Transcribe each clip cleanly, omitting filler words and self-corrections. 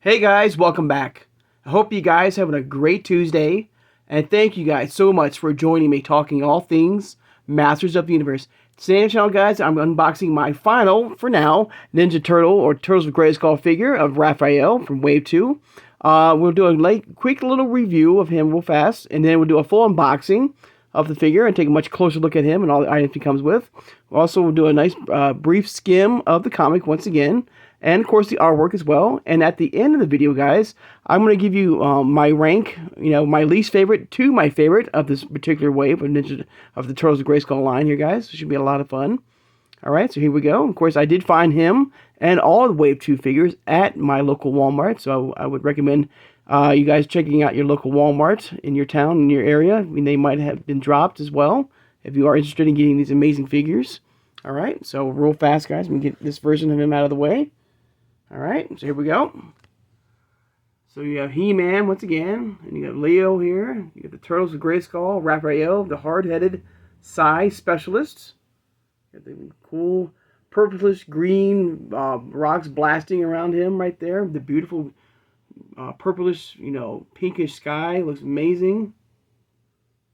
Hey guys, welcome back. I hope you guys having a great Tuesday, and thank you guys so much for joining me talking all things Masters of the Universe. Today on the channel, guys, I'm unboxing my final, for now, Ninja Turtle or Turtles with Grayskull figure of Raphael from Wave 2. We'll do a quick little review of him real fast, and then we'll do a full unboxing of the figure and take a much closer look at him and all the items he comes with. Also, we'll do a nice brief skim of the comic once again, and of course the artwork as well. And at the end of the video, guys, I'm going to give you my rank, my least favorite to my favorite of this particular wave of the Turtles of Grayskull line here, guys. It should be a lot of fun. All right, so here we go. Of course, I did find him and all the Wave 2 figures at my local Walmart, so I would recommend you guys checking out your local Walmart in your town, in your area. I mean, they might have been dropped as well if you are interested in getting these amazing figures. All right, so real fast, guys, let me get this version of him out of the way. All right, so here we go. So you have He-Man once again, and you have Leo here. You have the Turtles of Grayskull, Raphael, the hard-headed Psi Specialist. You have the cool purplish green rocks blasting around him right there. The beautiful purplish, pinkish sky looks amazing.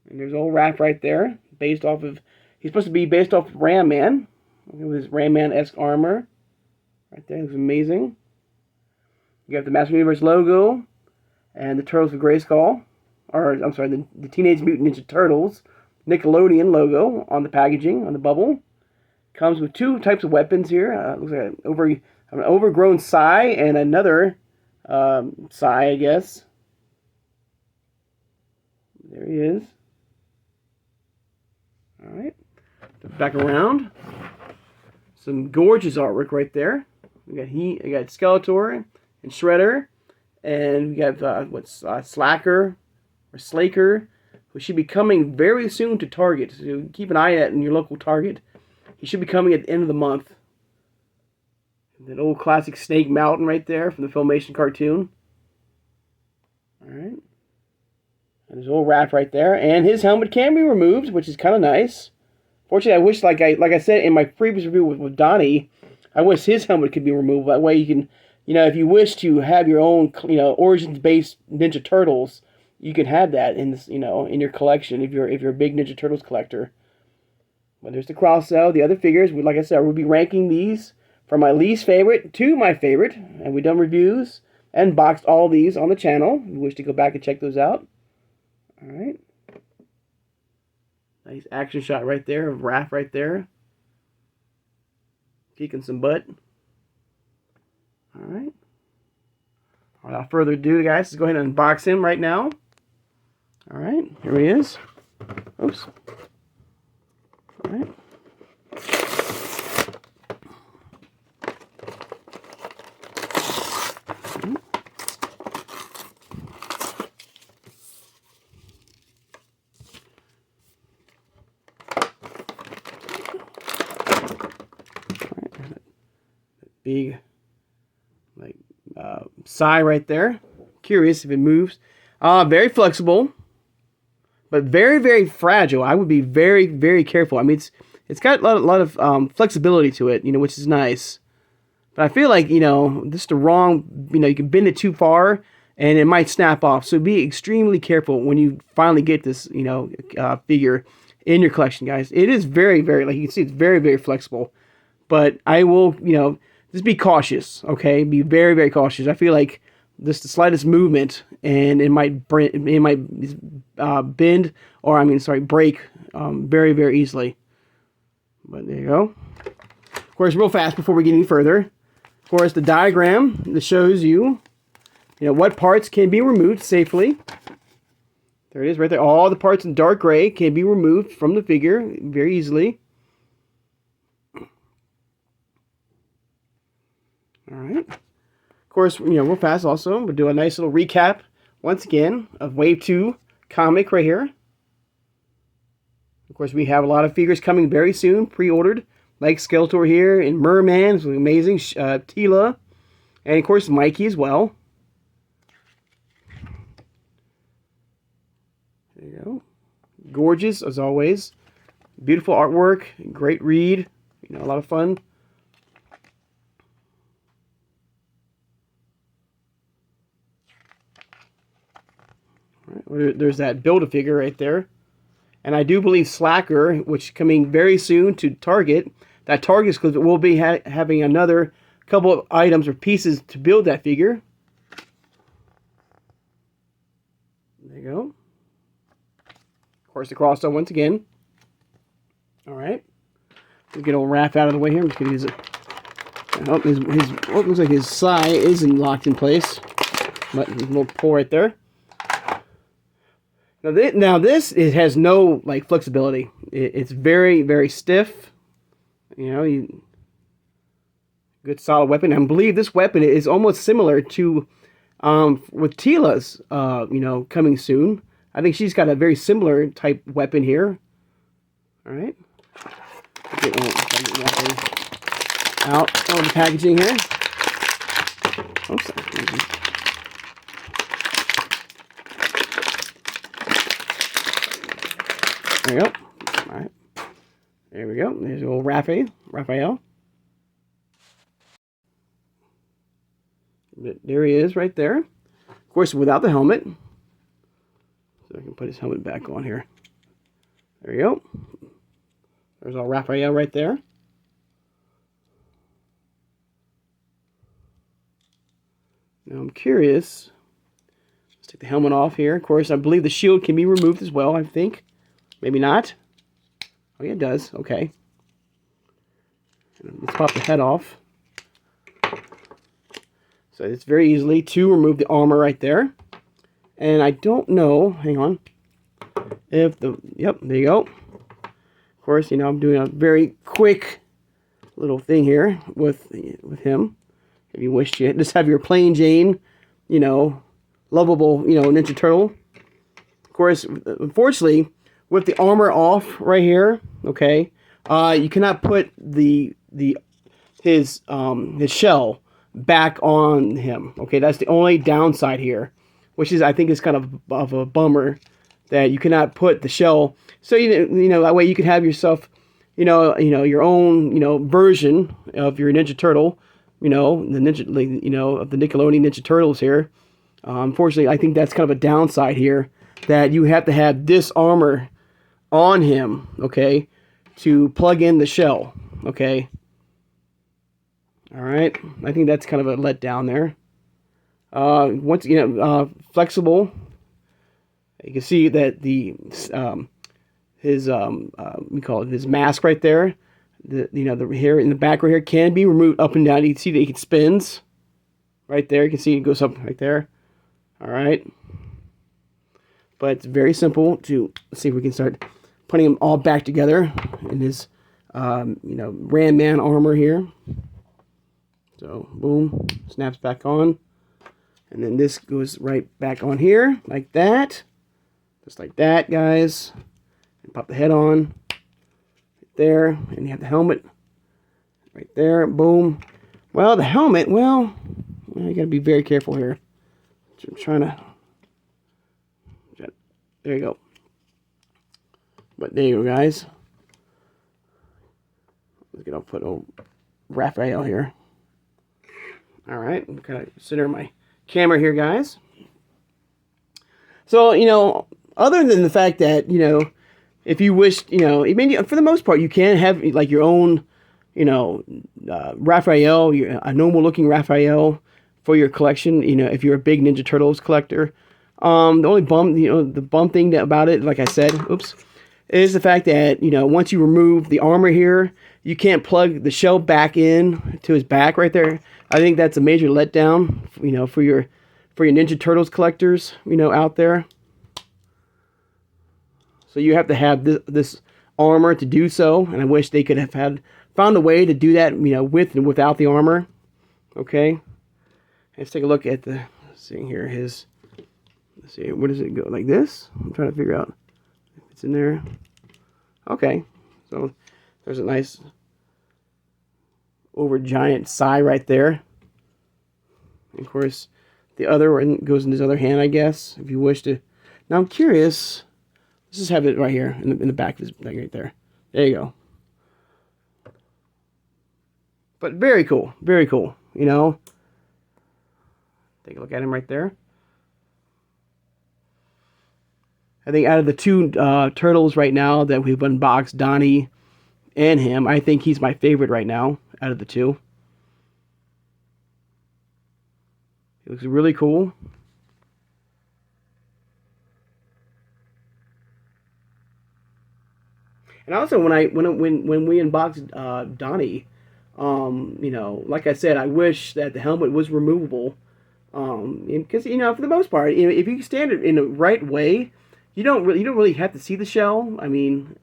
And there's old Raph right there, he's supposed to be based off of Ram Man, with his Ram Man-esque armor. Right there, looks amazing. You have the Master Universe logo and the Turtles of Grayskull, or I'm sorry, the Teenage Mutant Ninja Turtles Nickelodeon logo on the packaging, on the bubble. Comes with two types of weapons here. Looks like an overgrown Psi and another Psi, I guess. There he is. All right. Back around. Some gorgeous artwork right there. We got Skeletor and Shredder, and we got Slacker or Slaker, who should be coming very soon to Target. So keep an eye out in your local Target. He should be coming at the end of the month. That old classic Snake Mountain right there from the Filmation cartoon. All right. And there's old Raph right there, and his helmet can be removed, which is kind of nice. Fortunately, I wish, like I said in my previous review with Donnie, I wish his helmet could be removed. That way you can, if you wish to have your own, origins-based Ninja Turtles, you can have that in this, in your collection if you're a big Ninja Turtles collector. But there's the cross-cell, the other figures. Like I said, we'll be ranking these from my least favorite to my favorite, and we've done reviews and boxed all these on the channel. If you wish to go back and check those out. All right. Nice action shot right there of Raph right there. Kicking some butt. All right. Without further ado, guys, let's go ahead and unbox him right now. All right. Here he is. Oops. All right. Big, Psi right there. Curious if it moves. Very flexible, but very, very fragile. I would be very, very careful. I mean, it's got a lot of flexibility to it, which is nice. But I feel like, this is the wrong, you can bend it too far and it might snap off. So be extremely careful when you finally get this, figure in your collection, guys. It is very, very, like you can see, it's very, very flexible. But I will, just be cautious, okay? Be very, very cautious. I feel like just the slightest movement, and it might bend, break very, very easily. But there you go. Of course, real fast before we get any further, of course, the diagram that shows you, what parts can be removed safely. There it is, right there. All the parts in dark gray can be removed from the figure very easily. All right. Of course, real fast also, we'll do a nice little recap, once again, of Wave 2 comic right here. Of course, we have a lot of figures coming very soon, pre-ordered, like Skeletor here, and Merman, it's amazing, Tila, and of course, Mikey as well. There you go. Gorgeous, as always. Beautiful artwork, great read, a lot of fun. right, there's that Build-A-Figure right there. And I do believe Slacker, which coming very soon to Target, that Target exclusive will be having another couple of items or pieces to build that figure. There you go. Of course, the cross once again. All right. Let's get old Raph out of the way here. I'm just going to use it. Oh, it looks like his side isn't locked in place. But there's a little pull right there. Now this it has no like flexibility. It's very, very stiff. You know, good solid weapon. I believe this weapon is almost similar to with Tila's. You know, coming soon. I think she's got a very similar type weapon here. All right. Get out of the packaging here. Oh, sorry. There you go. All right. There we go. There's old Raphael. There he is right there. Of course, without the helmet. So I can put his helmet back on here. There you go. There's all Raphael right there. Now I'm curious. Let's take the helmet off here. Of course, I believe the shield can be removed as well, I think. Maybe not. Oh, yeah, it does. Okay. Let's pop the head off. So it's very easily to remove the armor right there. And I don't know, hang on, if the, yep, there you go. Of course, you know, I'm doing a very quick little thing here with him. If you wish to just have your plain Jane, you know, lovable, you know, Ninja Turtle. Of course, unfortunately, with the armor off right here, okay, you cannot put his shell back on him. Okay, that's the only downside here, which is I think is kind of a bummer that you cannot put the shell. So you know that way you could have yourself, you know your own version of your Ninja Turtle. You know the Ninja, of the Nickelodeon Ninja Turtles here. Unfortunately, I think that's kind of a downside here that you have to have this armor on him, okay, to plug in the shell, okay. All right, I think that's kind of a letdown there. Once flexible. You can see that his mask right there, the hair in the back right here can be removed up and down. You can see that it spins right there. You can see it goes up right there. All right, but it's very simple to see if we can start putting them all back together in his Ram Man armor here. So boom, snaps back on, and then this goes right back on here like that, just like that, guys. And pop the head on right there, and you have the helmet right there. Boom. Well, the helmet. Well, you got to be very careful here. I'm trying to. There you go. But there you go, guys. I'll put old Raphael here. All right, I'm kind of center my camera here, guys. So, other than the fact that, if you wish, I mean, for the most part, you can have like your own, Raphael, a normal looking Raphael for your collection. If you're a big Ninja Turtles collector. The only bum thing about it, like I said, is the fact that, once you remove the armor here, you can't plug the shell back in to his back right there. I think that's a major letdown, for your Ninja Turtles collectors, out there. So you have to have this armor to do so, and I wish they could have found a way to do that, with and without the armor. Okay, let's take a look at the thing here. Let's see, where does it go? Like this? I'm trying to figure out if it's in there. Okay, so there's a nice over giant sigh right there. And of course, the other one goes in his other hand, I guess, if you wish to. Now I'm curious. Let's just have it right here in the back of his thing right there. There you go. But very cool, very cool. Take a look at him right there. I think out of the two turtles right now that we've unboxed, Donnie and him, I think he's my favorite right now out of the two. He looks really cool. And also, when we unboxed Donnie, you know, like I said, I wish that the helmet was removable, because you know, for the most part, you know, if you stand it in the right way, you don't really have to see the shell. I mean,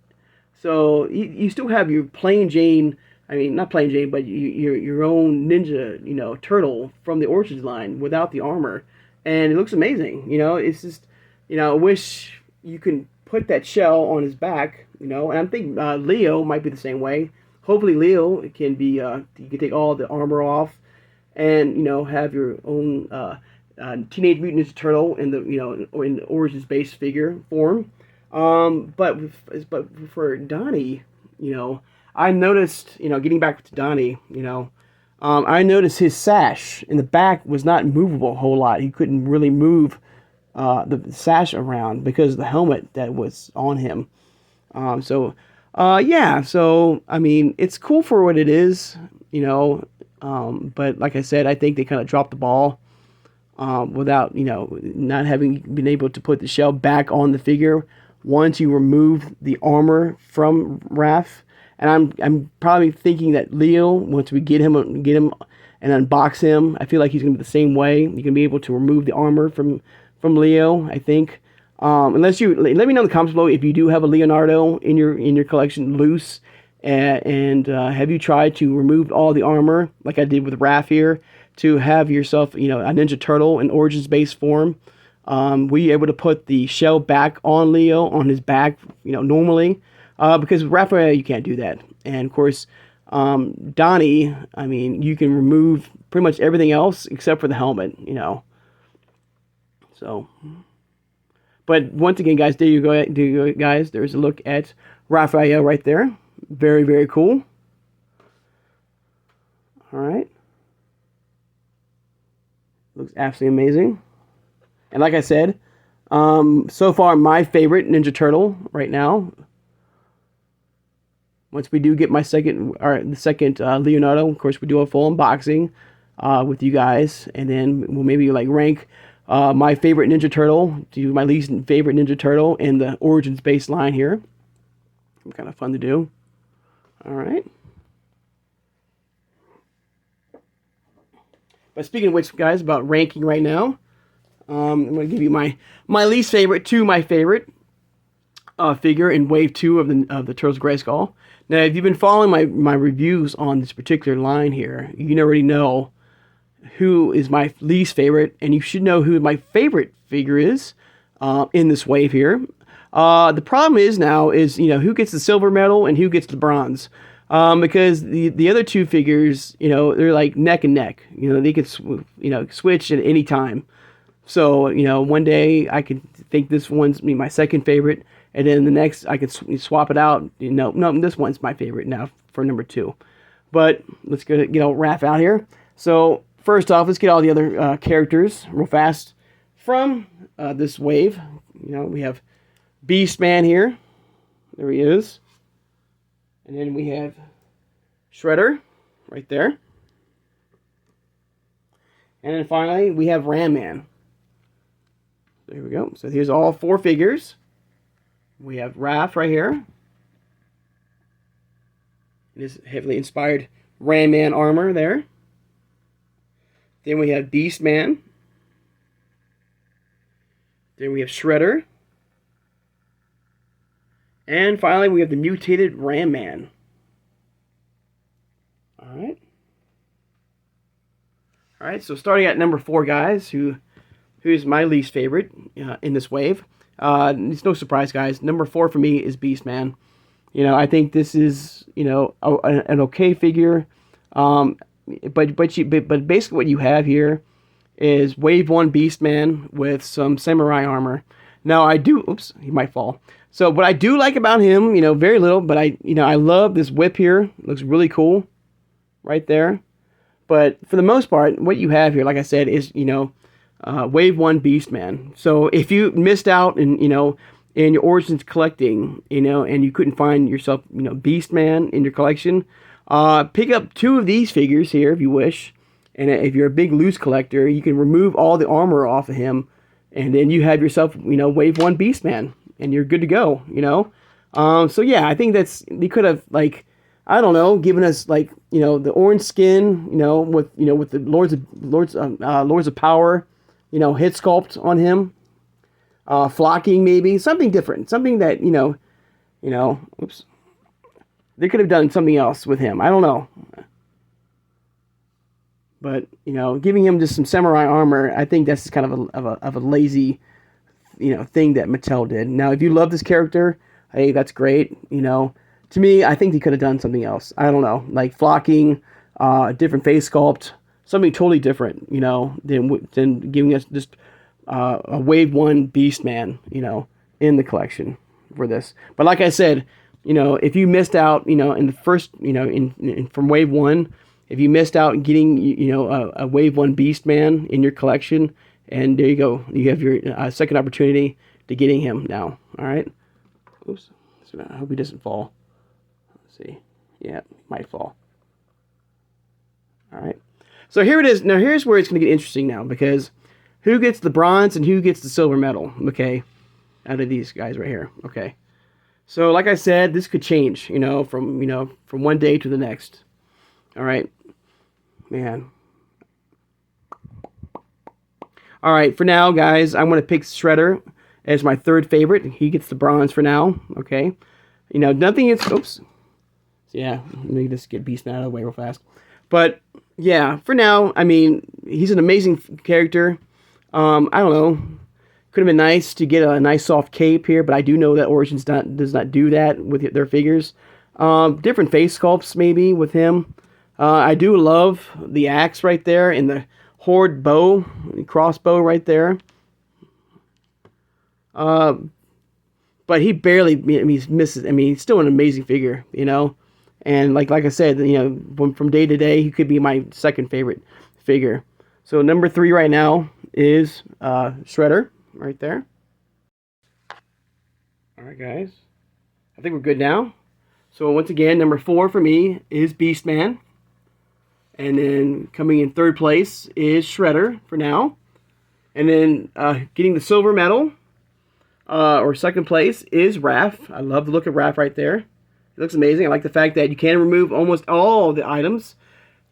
so you still have your plain Jane. I mean, not plain Jane, but your own ninja, you know, turtle from the Origins line without the armor, and it looks amazing. You know, it's just, you know, I wish you can put that shell on his back. You know, and I'm thinking Leo might be the same way. Hopefully, Leo can be. You can take all the armor off, and you know, have your own Teenage Mutant Ninja Turtle in the, you know, in the Origins base figure form. But for Donnie, you know, I noticed, you know, getting back to Donnie, you know, I noticed his sash in the back was not movable a whole lot. He couldn't really move the sash around because of the helmet that was on him. Yeah, so, I mean, it's cool for what it is, you know, but like I said, I think they kind of dropped the ball, without, you know, not having been able to put the shell back on the figure once you remove the armor from Raph. And I'm probably thinking that Leo, once we get him and unbox him, I feel like he's gonna be the same way. You're gonna be able to remove the armor from Leo, I think. Unless you let me know in the comments below if you do have a Leonardo in your collection loose, and have you tried to remove all the armor like I did with Raph here to have yourself, you know, a Ninja Turtle in Origins base form? Were you able to put the shell back on Leo on his back, you know, normally? Because with Raphael you can't do that, and of course Donnie, I mean, you can remove pretty much everything else except for the helmet, you know. So. But once again, guys, there you go, guys. There's a look at Raphael right there. Very, very cool. All right. Looks absolutely amazing. And like I said, so far my favorite Ninja Turtle right now. Once we do get the second Leonardo, of course, we do a full unboxing with you guys, and then we'll maybe like rank my favorite Ninja Turtle to my least favorite Ninja Turtle in the Origins base line here. Kind of fun to do. All right. But speaking of which, guys, about ranking right now, I'm going to give you my least favorite to my favorite figure in Wave 2 of the Turtles Grayskull. Now, if you've been following my reviews on this particular line here, you already know who is my least favorite, and you should know who my favorite figure is in this wave here. The problem is now is, you know, who gets the silver medal and who gets the bronze, because the other two figures, you know, they're like neck and neck. You know, they can switch at any time. So, you know, one day I could think this one's my second favorite, and then the next I could swap it out. You know, no, this one's my favorite now for number 2. But let's get Raph out here. So first off, let's get all the other characters real fast from this wave. You know, we have Beastman here. There he is. And then we have Shredder right there. And then finally, we have Ram Man. There we go. So here's all 4 figures. We have Raph right here. This heavily inspired Ram Man armor there. Then we have Beastman. Then we have Shredder. And finally, we have the mutated Ram Man. Alright. Alright, so starting at number 4, guys, who's my least favorite in this wave. It's no surprise, guys. Number 4 for me is Beastman. You know, I think this is, you know, an okay figure. But basically what you have here is Wave 1 Beastman with some samurai armor. Now oops, he might fall. So what I do like about him, you know, very little, but I love this whip here. It looks really cool right there. But for the most part, what you have here, like I said, is, you know, Wave 1 Beastman. So if you missed out and, you know, in your Origins collecting, and you couldn't find yourself, Beastman in your collection, pick up 2 of these figures here if you wish. And if you're a big loose collector, you can remove all the armor off of him, and then you have yourself, Wave 1 Beastman, and you're good to go, So yeah, I think they could have, like, I don't know, given us, like, the orange skin, with the Lords of Power, hit sculpt on him, flocking maybe, something different, something that, oops, they could have done something else with him. I don't know. But, giving him just some samurai armor, I think that's kind of a lazy, thing that Mattel did. Now, if you love this character, hey, that's great. To me, I think they could have done something else. I don't know, like flocking, different face sculpt, something totally different, than giving us just a Wave 1 Beastman, in the collection for this. But like I said, if you missed out, in the first, from Wave 1, if you missed out getting, a Wave 1 Beastman in your collection, and there you go. You have your second opportunity to getting him now. All right. Oops. I hope he doesn't fall. Let's see. Yeah, he might fall. All right. So here it is. Now here's where it's going to get interesting now, because who gets the bronze and who gets the silver medal? Okay. Out of these guys right here. Okay. So like I said, this could change, from one day to the next. All right. Man. All right, for now, guys, I'm going to pick Shredder as my third favorite. He gets the bronze for now, okay? Nothing is... Oops. Yeah, let me just get Beastman out of the way real fast. But, yeah, for now, I mean, he's an amazing character. I don't know. Could have been nice to get a nice soft cape here, but I do know that Origins does not do that with their figures. Different face sculpts, maybe, with him. I do love the axe right there and the Horde bow, crossbow right there. But he barely, misses. I mean, he's still an amazing figure, And like I said, from day to day, he could be my second favorite figure. So number 3 right now is Shredder, right there. All right, guys. I think we're good now. So once again, number 4 for me is Beastman. And then coming in third place is Shredder for now. And then getting the silver medal, or second place, is Raph. I love the look of Raph right there. It looks amazing. I like the fact that you can remove almost all the items.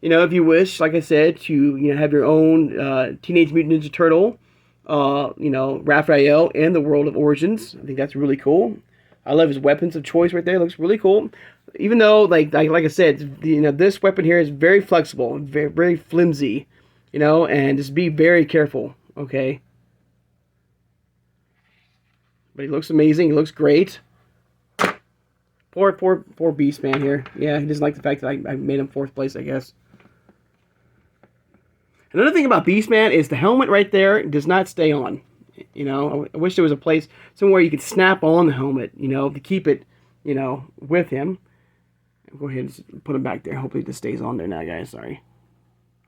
If you wish, like I said, to have your own Teenage Mutant Ninja Turtle, Raphael, and the World of Origins. I think that's really cool. I love his weapons of choice right there. It looks really cool. Even though, like I said, this weapon here is very flexible, very, very flimsy, and just be very careful, okay? But he looks amazing. He looks great. Poor Beastman here. Yeah, he doesn't like the fact that I made him 4th place, I guess. Another thing about Beastman is the helmet right there does not stay on. I wish there was a place somewhere you could snap on the helmet, to keep it, with him. Go ahead and put him back there. Hopefully this stays on there now, guys. Sorry.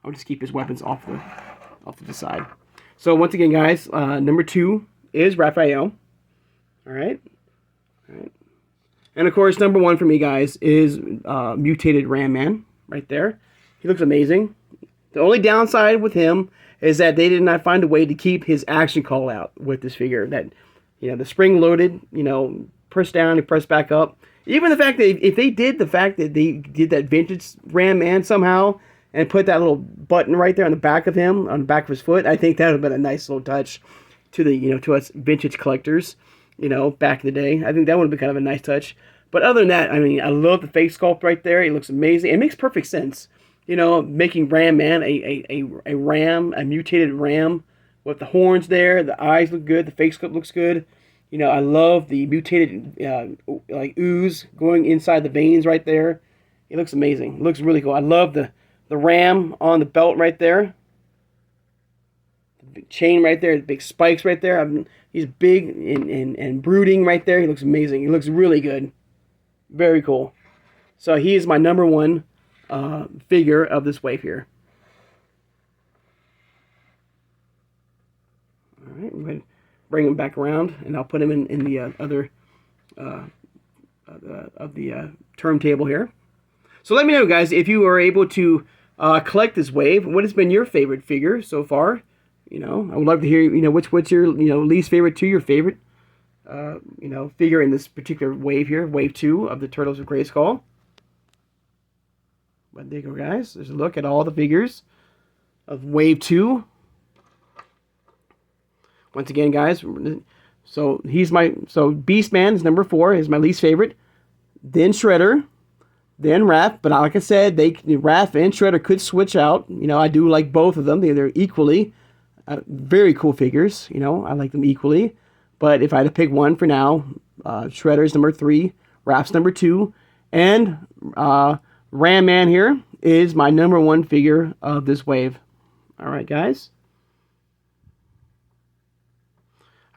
I'll just keep his weapons off to the side. So once again, guys, number 2 is Raphael. All right. And of course, number 1 for me, guys, is mutated Ram Man right there. He looks amazing. The only downside with him is that they did not find a way to keep his action call out with this figure. That, the spring loaded, press down and press back up. Even the fact that if they did the fact that they did that vintage Ram Man somehow and put that little button right there on the back of him, on the back of his foot, I think that would have been a nice little touch to the, to us vintage collectors, back in the day. I think that would have been kind of a nice touch. But other than that, I mean, I love the face sculpt right there. It looks amazing. It makes perfect sense. Making Ram Man a ram, a mutated ram with the horns there. The eyes look good. The face sculpt looks good. I love the mutated like ooze going inside the veins right there. It looks amazing. It looks really cool. I love the ram on the belt right there. The big chain right there. The big spikes right there. He's big and brooding right there. He looks amazing. He looks really good. Very cool. So he is my number 1 figure of this wave here. All right, bring them back around, and I'll put them in the other of the turntable here. So let me know, guys, if you are able to collect this wave. What has been your favorite figure so far? You know, I would love to hear, you know, what's your, you know, least favorite to your favorite, you know, figure in this particular wave here, wave 2 of the Turtles of Grayskull. But there you go, guys. There's a look at all the figures of wave 2. Once again, guys, so Beastman is number 4, is my least favorite. Then Shredder, then Raph. But like I said, Raph and Shredder could switch out. You know, I do like both of them. They're equally very cool figures. You know, I like them equally. But if I had to pick one for now, Shredder's number 3, Raph's number 2, and Ram Man here is my number 1 figure of this wave. All right, guys.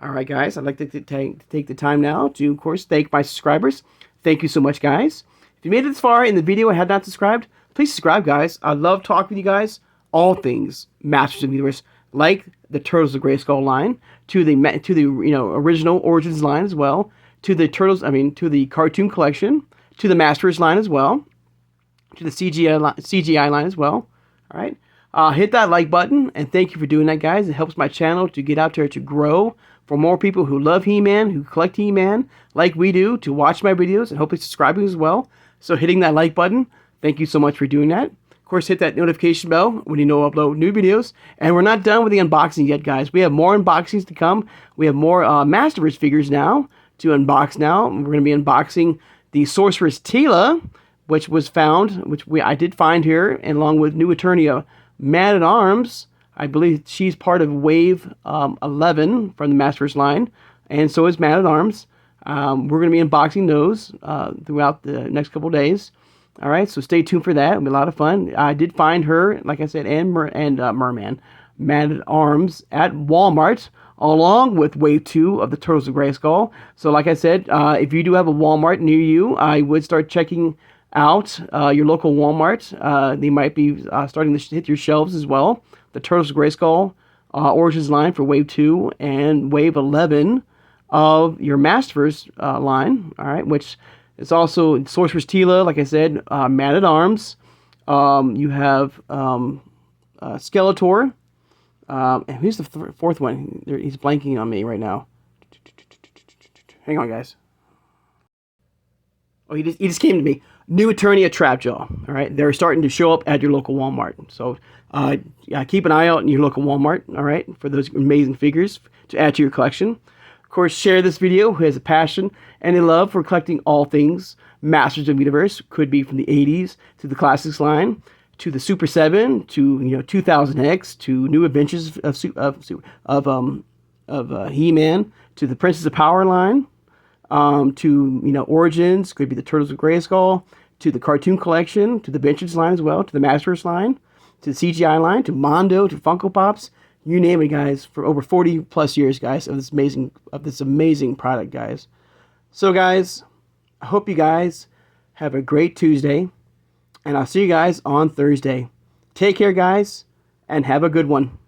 All right, guys. I'd like to take the time now to, of course, thank my subscribers. Thank you so much, guys. If you made it this far in the video and have not subscribed, please subscribe, guys. I love talking with you guys. All things Masters of the Universe, like the Turtles of Grayskull line, to the you know, original Origins line as well, to the to the cartoon collection, to the Masters line as well, to the CGI line as well. All right. Hit that like button, and thank you for doing that, guys. It helps my channel to get out there to grow for more people who love He-Man, who collect He-Man, like we do, to watch my videos, and hopefully subscribing as well. So hitting that like button, thank you so much for doing that. Of course, hit that notification bell when you know I upload new videos. And we're not done with the unboxing yet, guys. We have more unboxings to come. We have more Masterverse figures now to unbox now. We're going to be unboxing the Sorceress Tila, which was found, I did find here, and along with New Eternia Man-at-Arms. I believe she's part of Wave 11 from the Masterverse line, and so is Man-at-Arms. We're going to be unboxing those throughout the next couple days. All right, so stay tuned for that. It'll be a lot of fun. I did find her, like I said, and Merman, Man-at-Arms at Walmart, along with Wave 2 of the Turtles of Grayskull. So like I said, if you do have a Walmart near you, I would start checking out your local Walmart. They might be starting to hit your shelves as well. The Turtles of Grayskull Origins line for Wave 2 and Wave 11 of your Masterverse line, all right, which is also Sorceress Tila, like I said, Man-at-Arms. You have Skeletor. And who's the fourth one? He's blanking on me right now. Hang on, guys. Oh, he just came to me. New Eternia Trapjaw. All right, they're starting to show up at your local Walmart. So yeah, keep an eye out in your local Walmart. All right, for those amazing figures to add to your collection. Of course, share this video who has a passion and a love for collecting all things Masters of the Universe. Could be from the 80s to the Classics line, to the Super 7, to 2000X, to New Adventures of He-Man, to the Princess of Power line. To Origins, could be the Turtles of Grayskull, to the cartoon collection, to the Vintage line as well, to the Masterverse line, to the CGI line, to Mondo, to Funko Pops, you name it, guys. For over 40 plus years, guys, of this amazing product, guys. So, guys, I hope you guys have a great Tuesday, and I'll see you guys on Thursday. Take care, guys, and have a good one.